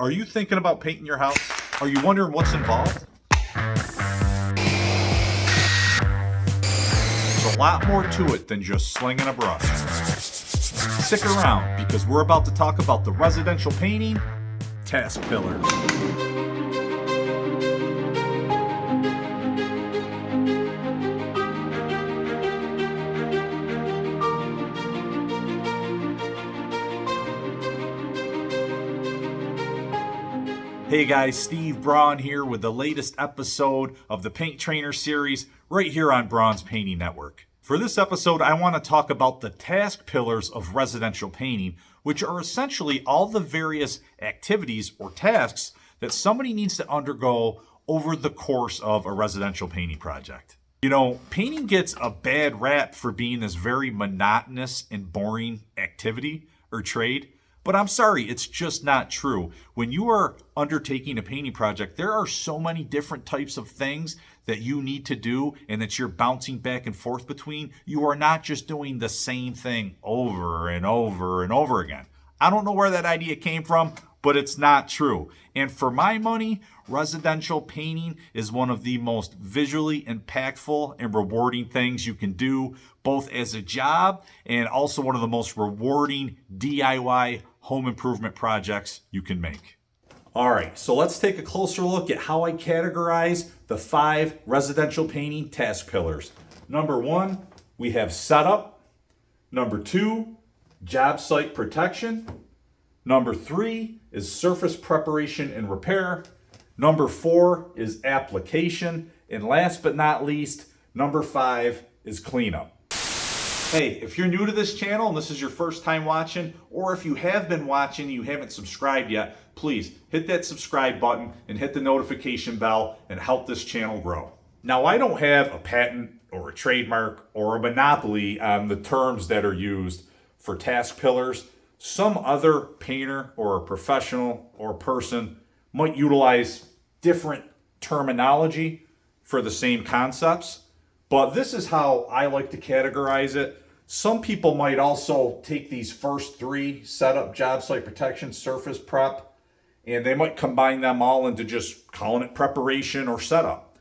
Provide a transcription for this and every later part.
Are you thinking about painting your house? Are you wondering what's involved? There's a lot more to it than just slinging a brush. Stick around because we're about to talk about the residential painting task pillars. Hey guys, Steve Braun here with the latest episode of the Paint Trainer series right here on Braun's Painting Network. For this episode, I want to talk about the task pillars of residential painting, which are essentially all the various activities or tasks that somebody needs to undergo over the course of a residential painting project. You know, painting gets a bad rap for being this very monotonous and boring activity or trade. But I'm sorry, it's just not true. When you are undertaking a painting project, there are so many different types of things that you need to do and that you're bouncing back and forth between. You are not just doing the same thing over and over and over again. I don't know where that idea came from, but it's not true. And for my money, residential painting is one of the most visually impactful and rewarding things you can do, both as a job and also one of the most rewarding DIY home improvement projects you can make. All right, so let's take a closer look at how I categorize the 5 residential painting task pillars. Number 1, we have setup. Number 2, job site protection. Number 3 is surface preparation and repair. Number 4 is application. And last but not least, number 5 is cleanup. Hey, if you're new to this channel and this is your first time watching, or if you have been watching and you haven't subscribed yet, please hit that subscribe button and hit the notification bell and help this channel grow. Now, I don't have a patent or a trademark or a monopoly on the terms that are used for task pillars. Some other painter or a professional or person might utilize different terminology for the same concepts, but this is how I like to categorize it. Some people might also take these first 3, setup, job site protection, surface prep, and they might combine them all into just calling it preparation or setup.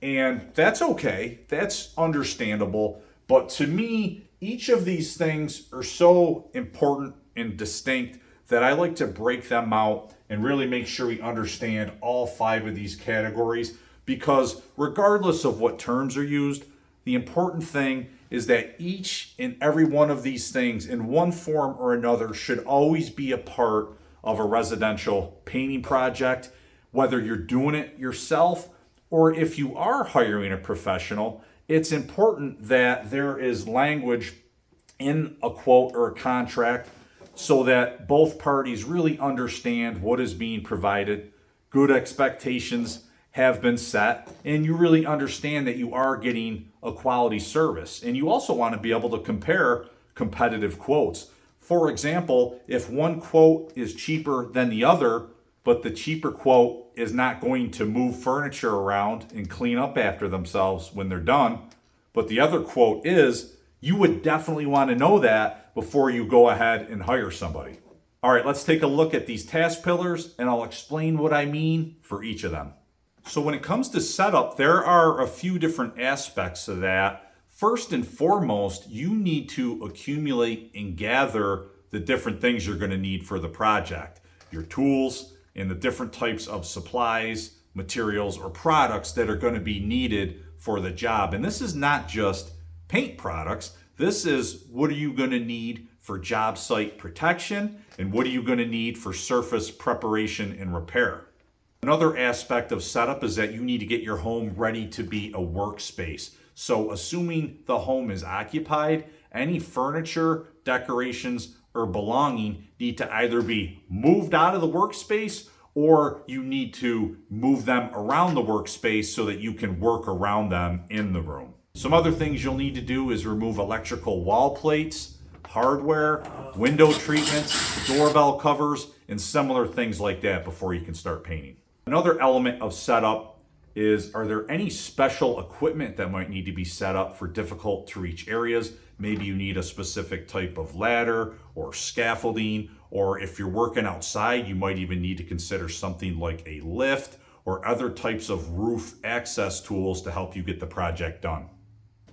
And that's okay, that's understandable, but to me, each of these things are so important and distinct that I like to break them out and really make sure we understand all 5 of these categories, because regardless of what terms are used, the important thing is that each and every one of these things in one form or another should always be a part of a residential painting project, whether you're doing it yourself or if you are hiring a professional. It's important that there is language in a quote or a contract so that both parties really understand what is being provided, good expectations have been set, and you really understand that you are getting a quality service. And you also want to be able to compare competitive quotes. For example, if one quote is cheaper than the other, but the cheaper quote is not going to move furniture around and clean up after themselves when they're done, but the other quote is, you would definitely want to know that before you go ahead and hire somebody. All right, let's take a look at these task pillars and I'll explain what I mean for each of them. So when it comes to setup, there are a few different aspects of that. First and foremost, you need to accumulate and gather the different things you're going to need for the project, your tools and the different types of supplies, materials, or products that are going to be needed for the job. And this is not just paint products. This is what are you going to need for job site protection and what are you going to need for surface preparation and repair. Another aspect of setup is that you need to get your home ready to be a workspace. So assuming the home is occupied, any furniture, decorations, or belonging need to either be moved out of the workspace or you need to move them around the workspace so that you can work around them in the room. Some other things you'll need to do is remove electrical wall plates, hardware, window treatments, doorbell covers, and similar things like that before you can start painting. Another element of setup is, are there any special equipment that might need to be set up for difficult to reach areas? Maybe you need a specific type of ladder or scaffolding, or if you're working outside, you might even need to consider something like a lift or other types of roof access tools to help you get the project done.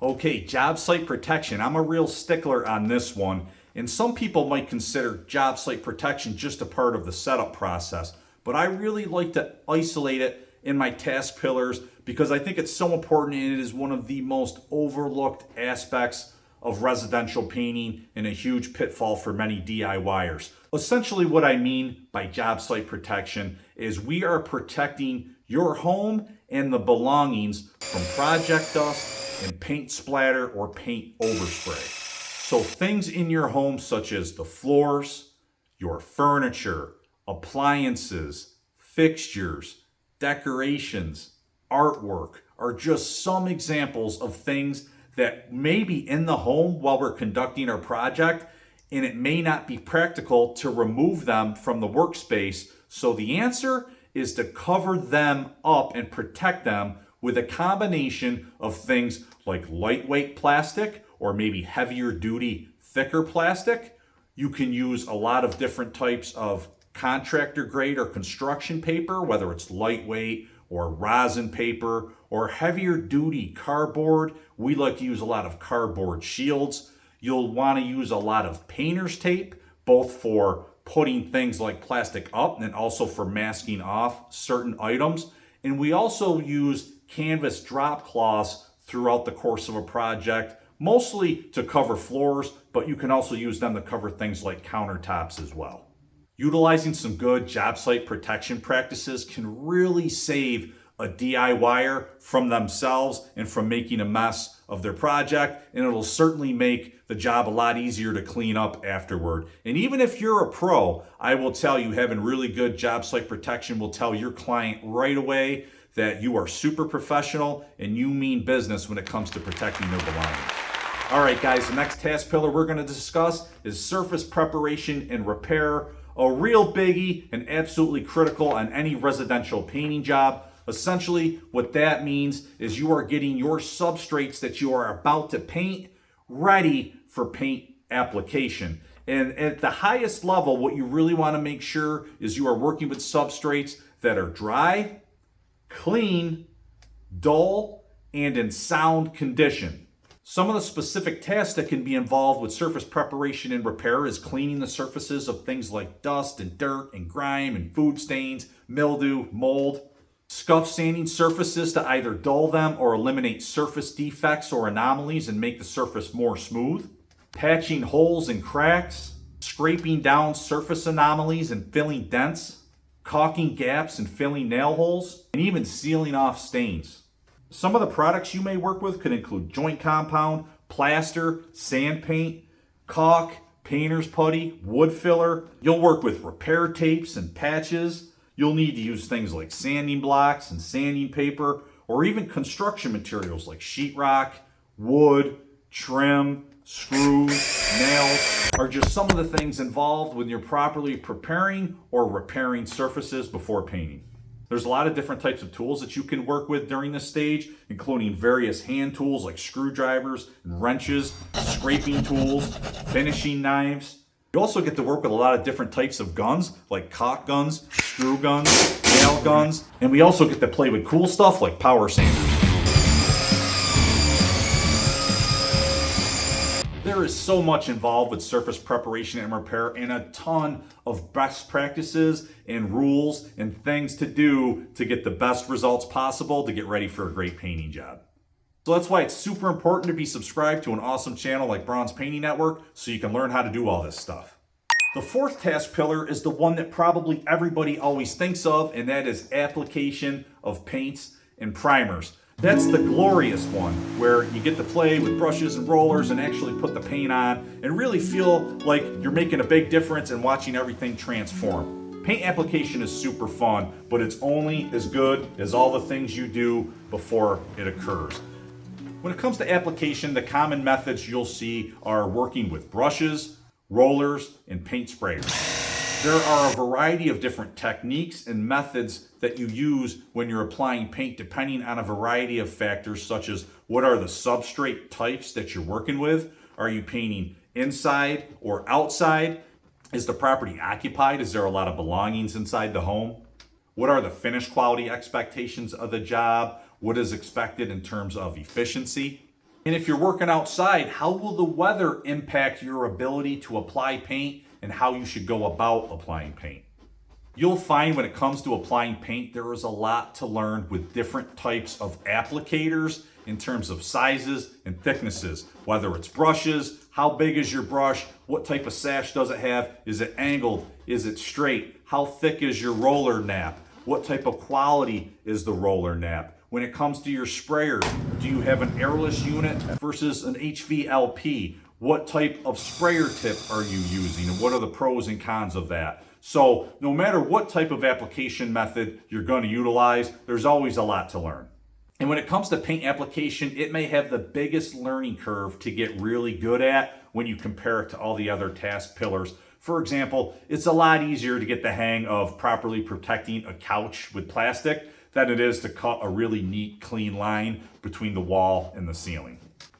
Okay, job site protection. I'm a real stickler on this one, and some people might consider job site protection just a part of the setup process, but I really like to isolate it in my task pillars because I think it's so important, and it is one of the most overlooked aspects of residential painting and a huge pitfall for many DIYers. Essentially what I mean by job site protection is we are protecting your home and the belongings from project dust and paint splatter or paint overspray. So things in your home such as the floors, your furniture, appliances, fixtures, decorations, artwork are just some examples of things that may be in the home while we're conducting our project, and it may not be practical to remove them from the workspace. So the answer is to cover them up and protect them with a combination of things like lightweight plastic or maybe heavier duty, thicker plastic. You can use a lot of different types of contractor grade or construction paper, whether it's lightweight or rosin paper or heavier duty cardboard. We like to use a lot of cardboard shields. You'll want to use a lot of painter's tape, both for putting things like plastic up and also for masking off certain items. And we also use canvas drop cloths throughout the course of a project, mostly to cover floors, but you can also use them to cover things like countertops as well. Utilizing some good job site protection practices can really save a DIYer from themselves and from making a mess of their project, and it'll certainly make the job a lot easier to clean up afterward. And even if you're a pro, I will tell you, having really good job site protection will tell your client right away that you are super professional and you mean business when it comes to protecting their belongings. All right, guys, the next task pillar we're going to discuss is surface preparation and repair. A real biggie and absolutely critical on any residential painting job. Essentially, what that means is you are getting your substrates that you are about to paint ready for paint application. And at the highest level, what you really want to make sure is you are working with substrates that are dry, clean, dull, and in sound condition. Some of the specific tasks that can be involved with surface preparation and repair is cleaning the surfaces of things like dust and dirt and grime and food stains, mildew, mold. Scuff sanding surfaces to either dull them or eliminate surface defects or anomalies and make the surface more smooth. Patching holes and cracks. Scraping down surface anomalies and filling dents. Caulking gaps and filling nail holes. And even sealing off stains. Some of the products you may work with could include joint compound, plaster, sand paint, caulk, painter's putty, wood filler. You'll work with repair tapes and patches. You'll need to use things like sanding blocks and sanding paper, or even construction materials like sheetrock, wood, trim, screws, nails, are just some of the things involved when you're properly preparing or repairing surfaces before painting. There's a lot of different types of tools that you can work with during this stage, including various hand tools like screwdrivers and wrenches, scraping tools, finishing knives. You also get to work with a lot of different types of guns, like caulk guns, screw guns, nail guns, and we also get to play with cool stuff like power sanders. There is so much involved with surface preparation and repair, and a ton of best practices and rules and things to do to get the best results possible to get ready for a great painting job. So that's why it's super important to be subscribed to an awesome channel like Braun's Painting Network so you can learn how to do all this stuff. The fourth task pillar is the one that probably everybody always thinks of, and that is application of paints and primers. That's the glorious one, where you get to play with brushes and rollers and actually put the paint on and really feel like you're making a big difference and watching everything transform. Paint application is super fun, but it's only as good as all the things you do before it occurs. When it comes to application, the common methods you'll see are working with brushes, rollers, and paint sprayers. There are a variety of different techniques and methods that you use when you're applying paint, depending on a variety of factors, such as what are the substrate types that you're working with? Are you painting inside or outside? Is the property occupied? Is there a lot of belongings inside the home? What are the finish quality expectations of the job? What is expected in terms of efficiency? And if you're working outside, how will the weather impact your ability to apply paint and how you should go about applying paint? You'll find when it comes to applying paint, there is a lot to learn with different types of applicators in terms of sizes and thicknesses, whether it's brushes, how big is your brush, what type of sash does it have, is it angled, is it straight, how thick is your roller nap, what type of quality is the roller nap. When it comes to your sprayers, do you have an airless unit versus an HVLP? What type of sprayer tip are you using and what are the pros and cons of that? So no matter what type of application method you're going to utilize, there's always a lot to learn. And when it comes to paint application, it may have the biggest learning curve to get really good at when you compare it to all the other task pillars. For example, it's a lot easier to get the hang of properly protecting a couch with plastic than it is to cut a really neat, clean line between the wall and the ceiling.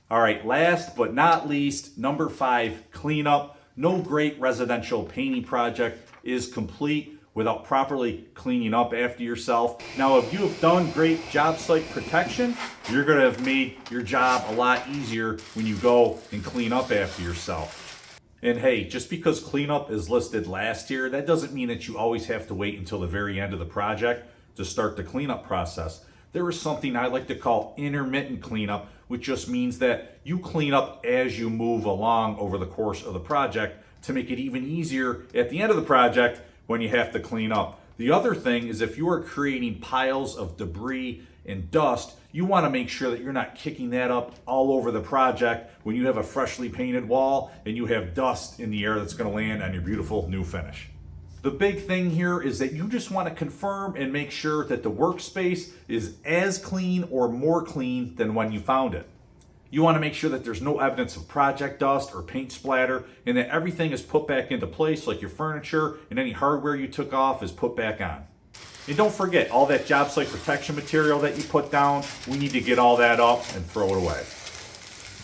All right, last but not least, number 5, cleanup. No great residential painting project is complete without properly cleaning up after yourself. Now, if you have done great job site protection, you're gonna have made your job a lot easier when you go and clean up after yourself. And hey, just because cleanup is listed last here, that doesn't mean that you always have to wait until the very end of the project to start the cleanup process. There is something I like to call intermittent cleanup, which just means that you clean up as you move along over the course of the project to make it even easier at the end of the project when you have to clean up. The other thing is if you are creating piles of debris and dust, you want to make sure that you're not kicking that up all over the project when you have a freshly painted wall and you have dust in the air that's going to land on your beautiful new finish. The big thing here is that you just want to confirm and make sure that the workspace is as clean or more clean than when you found it. You want to make sure that there's no evidence of project dust or paint splatter and that everything is put back into place, like your furniture and any hardware you took off is put back on. And don't forget, all that job site protection material that you put down, we need to get all that up and throw it away.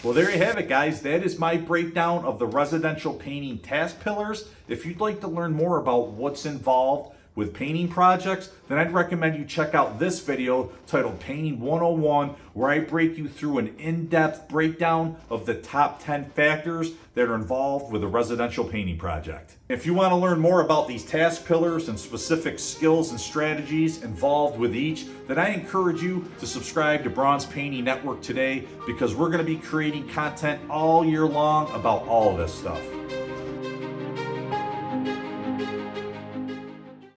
Well, there you have it, guys. That is my breakdown of the residential painting task pillars. If you'd like to learn more about what's involved with painting projects, then I'd recommend you check out this video titled Painting 101, where I break you through an in-depth breakdown of the top 10 factors that are involved with a residential painting project. If you want to learn more about these task pillars and specific skills and strategies involved with each, then I encourage you to subscribe to Braun's Painting Network today, because we're going to be creating content all year long about all of this stuff.